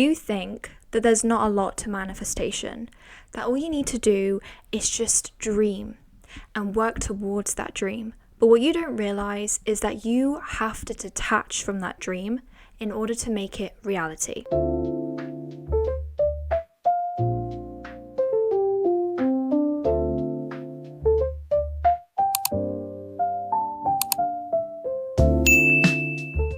You think that there's not a lot to manifestation, that all you need to do is just dream and work towards that dream. But what you don't realize is that you have to detach from that dream in order to make it reality.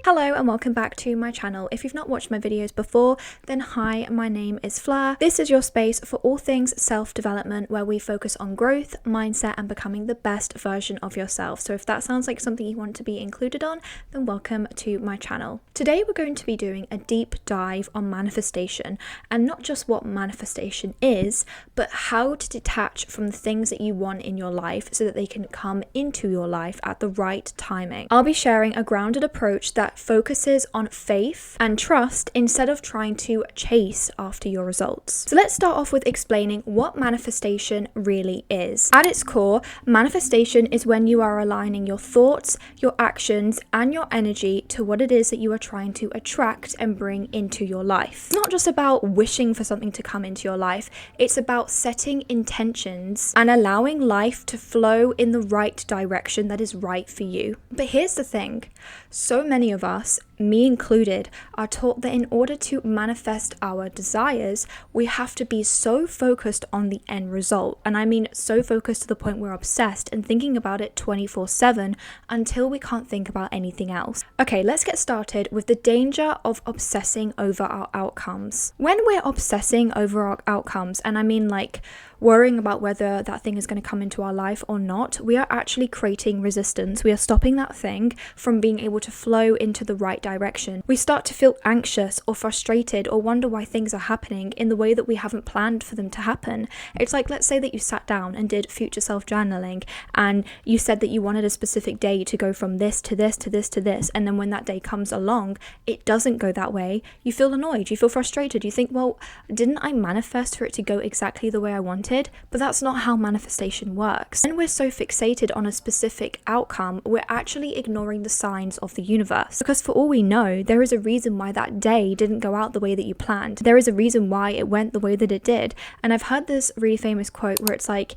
Hello and welcome back to my channel. If you've not watched my videos before, then hi, my name is Fleur. This is your space for all things self-development, where we focus on growth, mindset, and becoming the best version of yourself. So if that sounds like something you want to be included on, then welcome to my channel. Today we're going to be doing a deep dive on manifestation, and not just what manifestation is, but how to detach from the things that you want in your life so that they can come into your life at the right timing. I'll be sharing a grounded approach that focuses on faith and trust instead of trying to chase after your results. So let's start off with explaining what manifestation really is. At its core, manifestation is when you are aligning your thoughts, your actions, and your energy to what it is that you are trying to attract and bring into your life. It's not just about wishing for something to come into your life, it's about setting intentions and allowing life to flow in the right direction that is right for you. But here's the thing, so many of us, me included, are taught that in order to manifest our desires, we have to be so focused on the end result. And I mean so focused to the point we're obsessed and thinking about it 24/7 until we can't think about anything else. Okay, let's get started with the danger of obsessing over our outcomes. When we're obsessing over our outcomes, and I mean like worrying about whether that thing is going to come into our life or not, we are actually creating resistance. We are stopping that thing from being able to flow into the right direction. We start to feel anxious or frustrated or wonder why things are happening in the way that we haven't planned for them to happen. It's like, let's say that you sat down and did future self journaling and you said that you wanted a specific day to go from this to this to this to this, and then when that day comes along, it doesn't go that way. You feel annoyed, you feel frustrated, you think, well, didn't I manifest for it to go exactly the way I wanted? But that's not how manifestation works. When we're so fixated on a specific outcome, we're actually ignoring the signs of the universe. Because for all we know, there is a reason why that day didn't go out the way that you planned. There is a reason why it went the way that it did. And I've heard this really famous quote where it's like,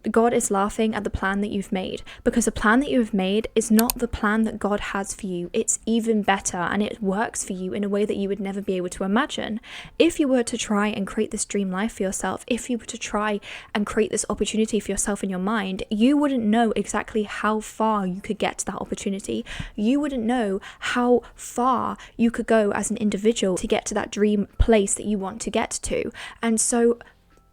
God is laughing at the plan that you've made, because the plan that you've made is not the plan that God has for you. It's even better, and it works for you in a way that you would never be able to imagine. If you were to try and create this dream life for yourself, if you were to try and create this opportunity for yourself in your mind, you wouldn't know exactly how far you could get to that opportunity. You wouldn't know how far you could go as an individual to get to that dream place that you want to get to. And so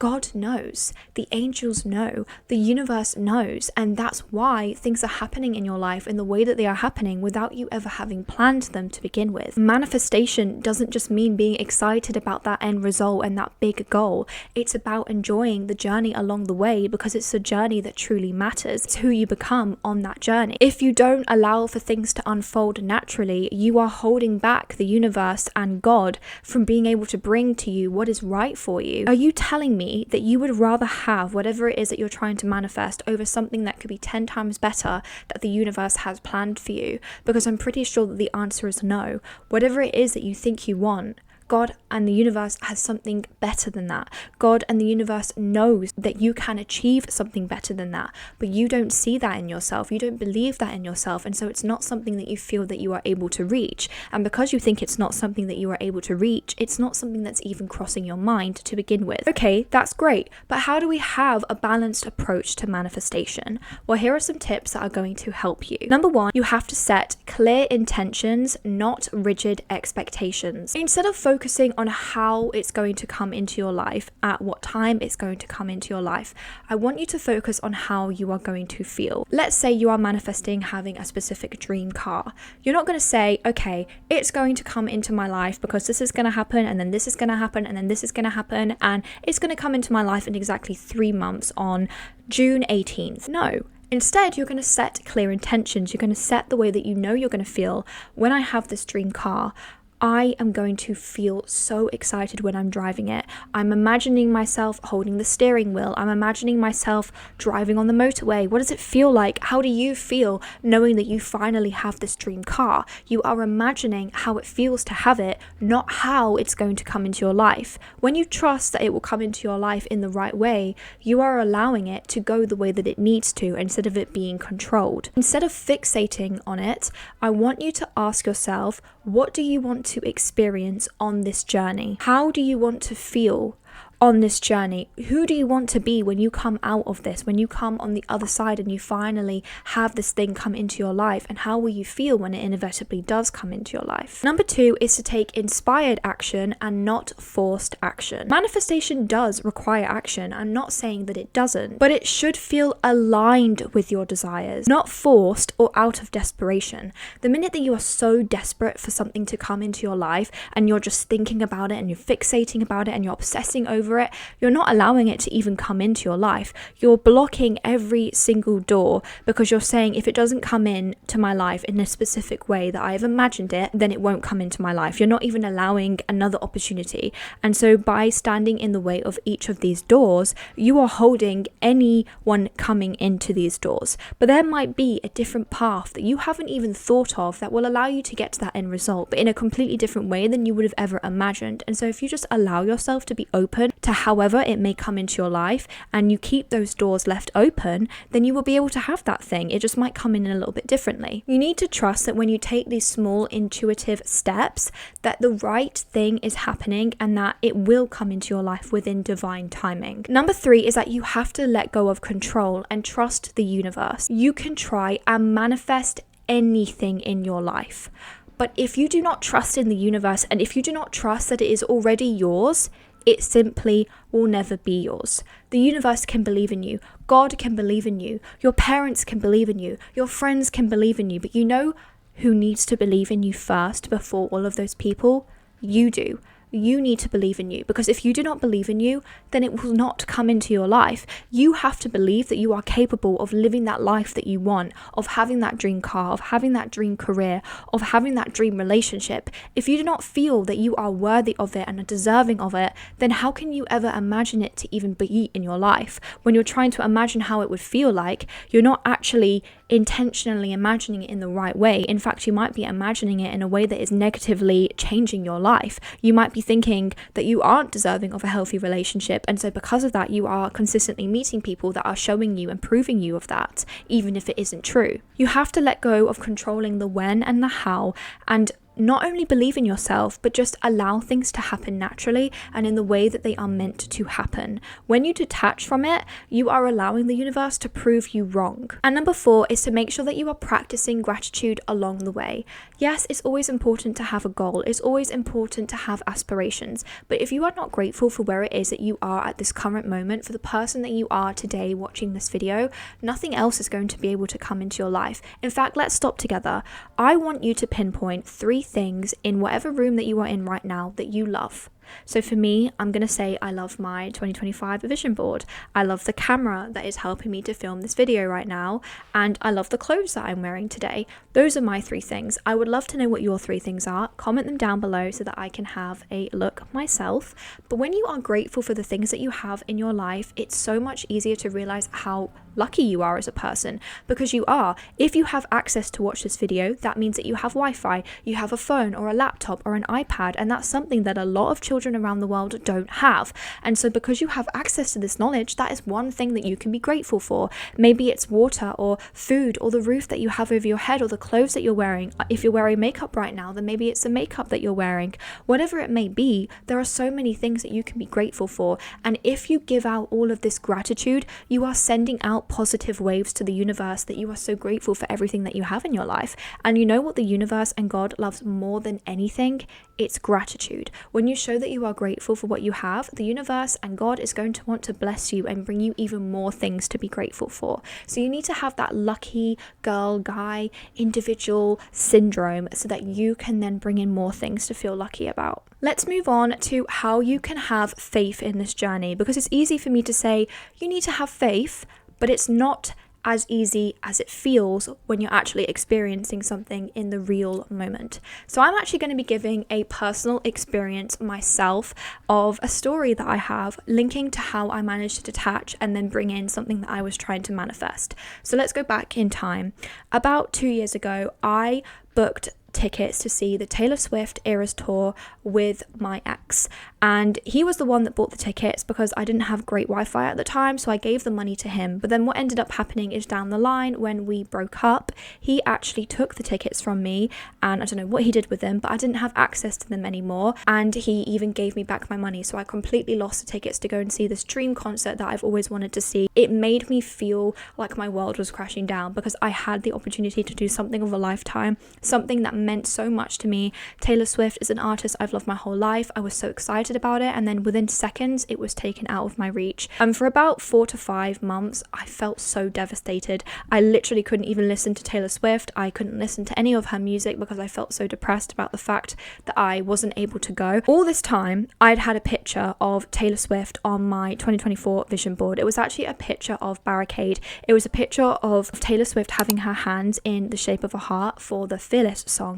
God knows, the angels know, the universe knows, and that's why things are happening in your life in the way that they are happening without you ever having planned them to begin with. Manifestation doesn't just mean being excited about that end result and that big goal. It's about enjoying the journey along the way, because it's the journey that truly matters. It's who you become on that journey. If you don't allow for things to unfold naturally, you are holding back the universe and God from being able to bring to you what is right for you. Are you telling me that you would rather have whatever it is that you're trying to manifest over something that could be 10 times better that the universe has planned for you? Because I'm pretty sure that the answer is no. Whatever it is that you think you want, God and the universe has something better than that. God and the universe knows that you can achieve something better than that, but you don't see that in yourself. You don't believe that in yourself, and so it's not something that you feel that you are able to reach. And because you think it's not something that you are able to reach, it's not something that's even crossing your mind to begin with. Okay, that's great, but how do we have a balanced approach to manifestation? Well, here are some tips that are going to help you. Number one, you have to set clear intentions, not rigid expectations. Instead of focusing on how it's going to come into your life, at what time it's going to come into your life, I want you to focus on how you are going to feel. Let's say you are manifesting having a specific dream car. You're not going to say, okay, it's going to come into my life because this is going to happen, and then this is going to happen, and then this is going to happen, and it's going to come into my life in exactly 3 months on June 18th. No. Instead, you're going to set clear intentions. You're going to set the way that you know you're going to feel when I have this dream car. I am going to feel so excited when I'm driving it. I'm imagining myself holding the steering wheel. I'm imagining myself driving on the motorway. What does it feel like? How do you feel knowing that you finally have this dream car? You are imagining how it feels to have it, not how it's going to come into your life. When you trust that it will come into your life in the right way, you are allowing it to go the way that it needs to instead of it being controlled. Instead of fixating on it, I want you to ask yourself, what do you want to experience on this journey? How do you want to feel on this journey? Who do you want to be when you come out of this, when you come on the other side and you finally have this thing come into your life? And how will you feel when it inevitably does come into your life? Number 2 is to take inspired action and not forced action. Manifestation does require action. I'm not saying that it doesn't, but it should feel aligned with your desires, not forced or out of desperation. The minute that you are so desperate for something to come into your life and you're just thinking about it and you're fixating about it and you're obsessing over it, you're not allowing it to even come into your life. You're blocking every single door because you're saying, if it doesn't come in to my life in a specific way that I have imagined it, then it won't come into my life. You're not even allowing another opportunity. And so by standing in the way of each of these doors, you are holding anyone coming into these doors. But there might be a different path that you haven't even thought of that will allow you to get to that end result, but in a completely different way than you would have ever imagined. And so if you just allow yourself to be open to however it may come into your life, and you keep those doors left open, then you will be able to have that thing. It just might come in a little bit differently. You need to trust that when you take these small intuitive steps, that the right thing is happening and that it will come into your life within divine timing. Number 3 is that you have to let go of control and trust the universe. You can try and manifest anything in your life, but if you do not trust in the universe, and if you do not trust that it is already yours, it simply will never be yours. The universe can believe in you. God can believe in you. Your parents can believe in you. Your friends can believe in you. But you know who needs to believe in you first before all of those people? You do. You need to believe in you, because if you do not believe in you, then it will not come into your life. You have to believe that you are capable of living that life that you want, of having that dream car, of having that dream career, of having that dream relationship. If you do not feel that you are worthy of it and are deserving of it, then how can you ever imagine it to even be in your life? When you're trying to imagine how it would feel like, you're not actually intentionally imagining it in the right way. In fact, you might be imagining it in a way that is negatively changing your life. You might be thinking that you aren't deserving of a healthy relationship, and so because of that, you are consistently meeting people that are showing you and proving you of that, even if it isn't true. You have to let go of controlling the when and the how, and not only believe in yourself, but just allow things to happen naturally and in the way that they are meant to happen. When you detach from it, you are allowing the universe to prove you wrong. And number 4 is to make sure that you are practicing gratitude along the way. Yes, it's always important to have a goal. It's always important to have aspirations. But if you are not grateful for where it is that you are at this current moment, for the person that you are today watching this video, nothing else is going to be able to come into your life. In fact, let's stop together. I want you to pinpoint 3 things in whatever room that you are in right now that you love. So for me, I'm going to say I love my 2025 vision board. I love the camera that is helping me to film this video right now. And I love the clothes that I'm wearing today. Those are my 3 things. I would love to know what your 3 things are. Comment them down below so that I can have a look myself. But when you are grateful for the things that you have in your life, it's so much easier to realize how lucky you are as a person, because you are. If you have access to watch this video, that means that you have Wi-Fi, you have a phone or a laptop or an iPad, and that's something that a lot of children around the world don't have. And so because you have access to this knowledge, that is one thing that you can be grateful for. Maybe it's water or food or the roof that you have over your head or the clothes that you're wearing. If you're wearing makeup right now, then maybe it's the makeup that you're wearing. Whatever it may be, there are so many things that you can be grateful for. And if you give out all of this gratitude, you are sending out positive waves to the universe that you are so grateful for everything that you have in your life. And you know what the universe and God loves more than anything? It's gratitude. When you show that you are grateful for what you have, the universe and God is going to want to bless you and bring you even more things to be grateful for. So you need to have that lucky girl, guy, individual syndrome so that you can then bring in more things to feel lucky about. Let's move on to how you can have faith in this journey, because it's easy for me to say you need to have faith, but it's not as easy as it feels when you're actually experiencing something in the real moment. So I'm actually going to be giving a personal experience myself of a story that I have linking to how I managed to detach and then bring in something that I was trying to manifest. So let's go back in time. About 2 years ago, I booked tickets to see the Taylor Swift Eras tour with my ex, and he was the one that bought the tickets because I didn't have great Wi-Fi at the time, so I gave the money to him. But then what ended up happening is down the line, when we broke up, he actually took the tickets from me, and I don't know what he did with them, but I didn't have access to them anymore, and he even gave me back my money. So I completely lost the tickets to go and see this dream concert that I've always wanted to see. It made me feel like my world was crashing down because I had the opportunity to do something of a lifetime, something that meant so much to me. Taylor Swift is an artist I've loved my whole life. I was so excited about it, and then within seconds it was taken out of my reach. And for about 4 to 5 months I felt so devastated. I literally couldn't even listen to Taylor Swift. I couldn't listen to any of her music because I felt so depressed about the fact that I wasn't able to go. All this time I'd had a picture of Taylor Swift on my 2024 vision board. It was actually a picture of Barricade. It was a picture of Taylor Swift having her hands in the shape of a heart for the Fearless song.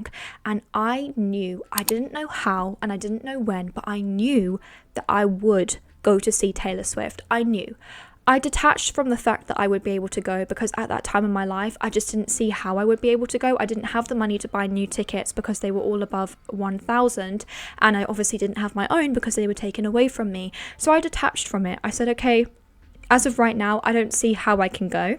And I knew, I didn't know how and I didn't know when, but I knew that I would go to see Taylor Swift. I knew. I detached from the fact that I would be able to go because at that time in my life, I just didn't see how I would be able to go. I didn't have the money to buy new tickets because they were all above 1,000, and I obviously didn't have my own because they were taken away from me. So I detached from it. I said, okay, as of right now, I don't see how I can go.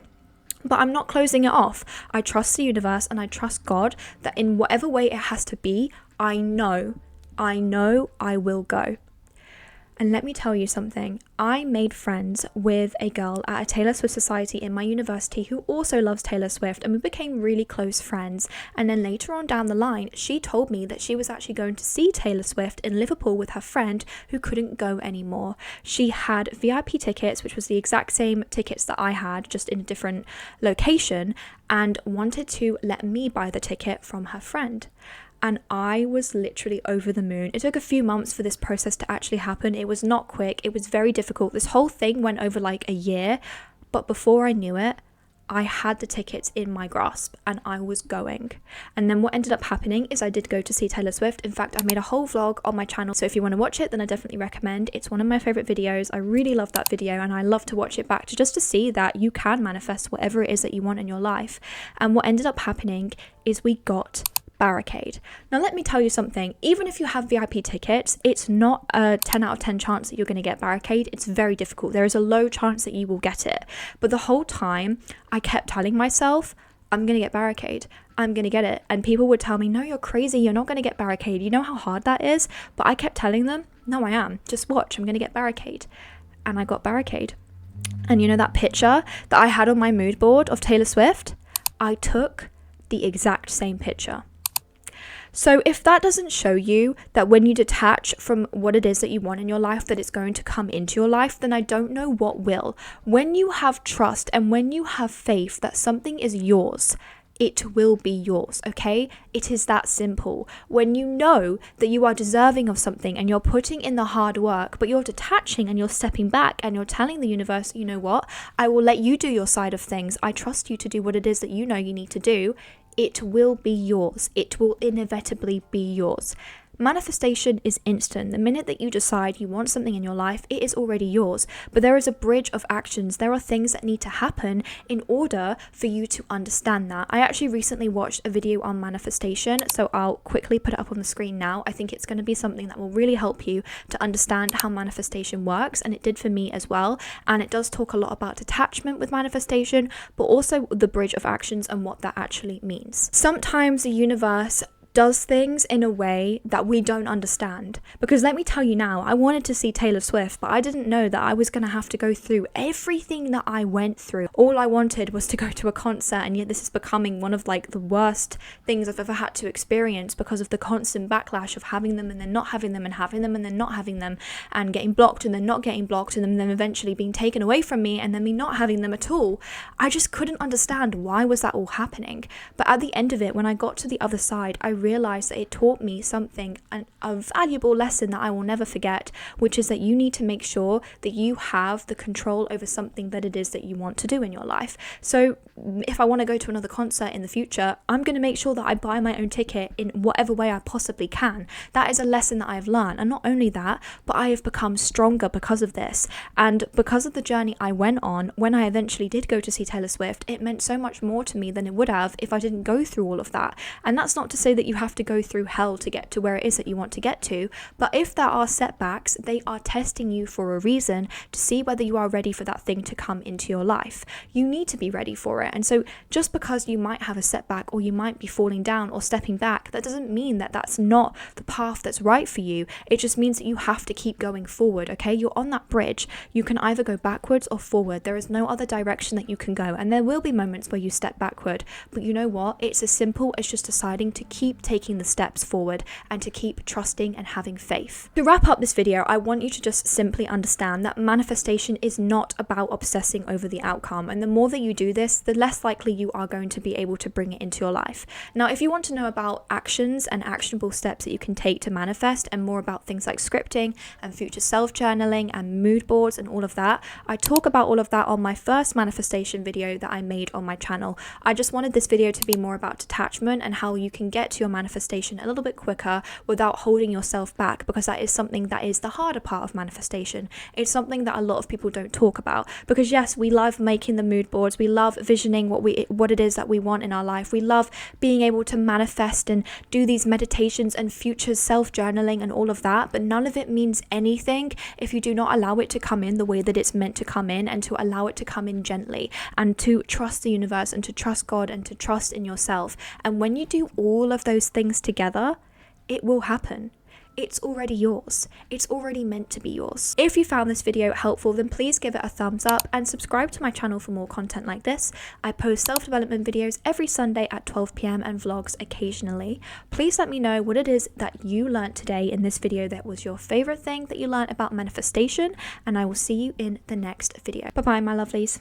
But I'm not closing it off. I trust the universe and I trust God that in whatever way it has to be, I know I will go. And let me tell you something. I made friends with a girl at a Taylor Swift society in my university who also loves Taylor Swift, and we became really close friends. And then later on down the line, she told me that she was actually going to see Taylor Swift in Liverpool with her friend who couldn't go anymore. She had VIP tickets, which was the exact same tickets that I had, just in a different location, and wanted to let me buy the ticket from her friend. And I was literally over the moon. It took a few months for this process to actually happen. It was not quick. It was very difficult. This whole thing went over like a year. But before I knew it, I had the tickets in my grasp and I was going. And then what ended up happening is I did go to see Taylor Swift. In fact, I made a whole vlog on my channel. So if you want to watch it, then I definitely recommend. It's one of my favorite videos. I really love that video and I love to watch it back just to see that you can manifest whatever it is that you want in your life. And what ended up happening is we got Barricade. Now let me tell you something, even if you have VIP tickets, it's not a 10 out of 10 chance that you're going to get Barricade. It's very difficult. There is a low chance that you will get it. But the whole time I kept telling myself, I'm going to get Barricade. I'm going to get it. And people would tell me, no, you're crazy. You're not going to get Barricade. You know how hard that is? But I kept telling them, no, I am. Just watch. I'm going to get Barricade. And I got Barricade. And you know that picture that I had on my mood board of Taylor Swift? I took the exact same picture. So if that doesn't show you that when you detach from what it is that you want in your life, that it's going to come into your life, then I don't know what will. When you have trust and when you have faith that something is yours, it will be yours, okay? It is that simple. When you know that you are deserving of something and you're putting in the hard work, but you're detaching and you're stepping back and you're telling the universe, you know what? I will let you do your side of things. I trust you to do what it is that you know you need to do. It will be yours. It will inevitably be yours. Manifestation is instant. The minute that you decide you want something in your life, it is already yours. But there is a bridge of actions. There are things that need to happen in order for you to understand that. I actually recently watched a video on manifestation, so I'll quickly put it up on the screen now. I think it's going to be something that will really help you to understand how manifestation works, and it did for me as well. And it does talk a lot about detachment with manifestation, but also the bridge of actions and what that actually means. Sometimes the universe does things in a way that we don't understand. Because let me tell you now, I wanted to see Taylor Swift, but I didn't know that I was going to have to go through everything that I went through. All I wanted was to go to a concert, and yet this is becoming one of like the worst things I've ever had to experience because of the constant backlash of having them and then not having them and having them and then not having them and getting blocked and then not getting blocked and then eventually being taken away from me and then me not having them at all. I just couldn't understand why was that all happening. But at the end of it, when I got to the other side, I realized that it taught me something, a valuable lesson that I will never forget, which is that you need to make sure that you have the control over something that it is that you want to do in your life. So if I want to go to another concert in the future, I'm going to make sure that I buy my own ticket in whatever way I possibly can. That is a lesson that I've learned. And not only that, but I have become stronger because of this. And because of the journey I went on, when I eventually did go to see Taylor Swift, it meant so much more to me than it would have if I didn't go through all of that. And that's not to say that you have to go through hell to get to where it is that you want to get to, but if there are setbacks, they are testing you for a reason to see whether you are ready for that thing to come into your life. You need to be ready for it. And so just because you might have a setback or you might be falling down or stepping back, that doesn't mean that that's not the path that's right for you. It just means that you have to keep going forward, okay? You're on that bridge. You can either go backwards or forward. There is no other direction that you can go. And there will be moments where you step backward. But you know what? It's as simple as just deciding to keep taking the steps forward and to keep trusting and having faith. To wrap up this video, I want you to just simply understand that manifestation is not about obsessing over the outcome. And the more that you do this, the less likely you are going to be able to bring it into your life. Now, if you want to know about actions and actionable steps that you can take to manifest and more about things like scripting and future self journaling and mood boards and all of that, I talk about all of that on my first manifestation video that I made on my channel. I just wanted this video to be more about detachment and how you can get to your manifestation a little bit quicker without holding yourself back, because that is something that is the harder part of manifestation. It's something that a lot of people don't talk about, because yes, we love making the mood boards, we love visioning what it is that we want in our life, we love being able to manifest and do these meditations and future self journaling and all of that, but none of it means anything if you do not allow it to come in the way that it's meant to come in, and to allow it to come in gently, and to trust the universe and to trust God and to trust in yourself. And when you do all of those things together, it will happen. It's already yours. It's already meant to be yours. If you found this video helpful, then please give it a thumbs up and subscribe to my channel for more content like this. I post self-development videos every Sunday at 12 p.m. and vlogs occasionally. Please let me know what it is that you learned today in this video that was your favorite thing that you learned about manifestation, and I will see you in the next video. Bye bye, my lovelies.